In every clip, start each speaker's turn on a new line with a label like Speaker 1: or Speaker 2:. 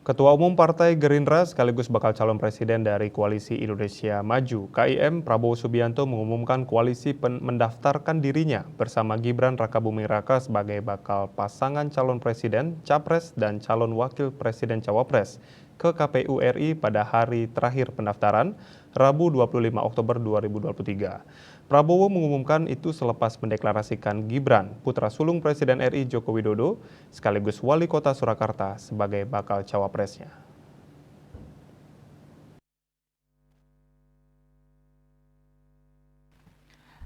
Speaker 1: Ketua Umum Partai Gerindra sekaligus bakal calon presiden dari Koalisi Indonesia Maju, KIM Prabowo Subianto mengumumkan koalisi mendaftarkan dirinya bersama Gibran Rakabuming Raka sebagai bakal pasangan calon presiden, capres, dan calon wakil presiden cawapres ke KPU RI pada hari terakhir pendaftaran, Rabu 25 Oktober 2023. Prabowo mengumumkan itu selepas mendeklarasikan Gibran, putra sulung Presiden RI Joko Widodo, sekaligus Wali Kota Surakarta sebagai bakal cawapresnya.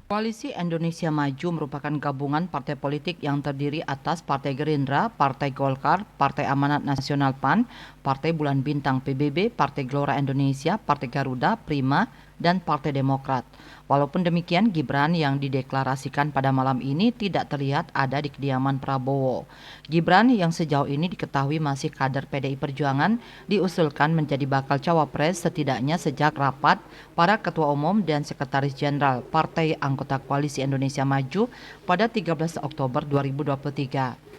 Speaker 2: Koalisi Indonesia Maju merupakan gabungan partai politik yang terdiri atas Partai Gerindra, Partai Golkar, Partai Amanat Nasional PAN, Partai Bulan Bintang PBB, Partai Gelora Indonesia, Partai Garuda, Prima, dan Partai Demokrat. Walaupun demikian, Gibran yang dideklarasikan pada malam ini tidak terlihat ada di kediaman Prabowo. Gibran yang sejauh ini diketahui masih kader PDI Perjuangan diusulkan menjadi bakal cawapres setidaknya sejak rapat para ketua umum dan sekretaris jenderal Partai Anggota Koalisi Indonesia Maju pada 13 Oktober 2023.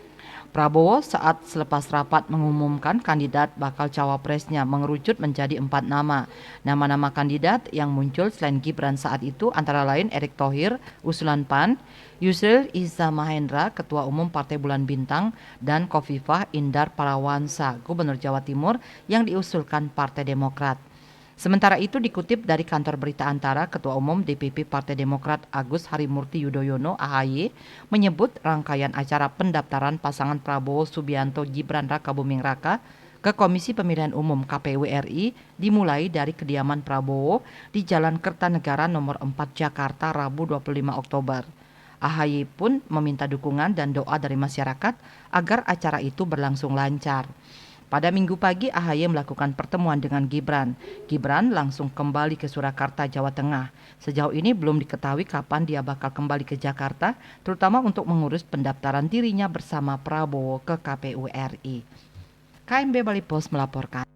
Speaker 2: Prabowo saat selepas rapat mengumumkan kandidat bakal cawapresnya mengerucut menjadi 4 nama. Nama-nama kandidat yang muncul selain Gibran saat itu antara lain Erick Thohir, usulan PAN, Yusril Iza Mahendra, Ketua Umum Partai Bulan Bintang, dan Khofifah Indar Parawansa, Gubernur Jawa Timur yang diusulkan Partai Demokrat. Sementara itu dikutip dari kantor berita Antara, Ketua Umum DPP Partai Demokrat Agus Harimurti Yudhoyono (AHY) menyebut rangkaian acara pendaftaran pasangan Prabowo Subianto Gibran Rakabuming Raka ke Komisi Pemilihan Umum KPU RI dimulai dari kediaman Prabowo di Jalan Kertanegara nomor 4 Jakarta Rabu 25 Oktober. AHY pun meminta dukungan dan doa dari masyarakat agar acara itu berlangsung lancar. Pada Minggu pagi, AHY melakukan pertemuan dengan Gibran. Gibran langsung kembali ke Surakarta, Jawa Tengah. Sejauh ini belum diketahui kapan dia bakal kembali ke Jakarta, terutama untuk mengurus pendaftaran dirinya bersama Prabowo ke KPU RI. KMB Bali Post melaporkan.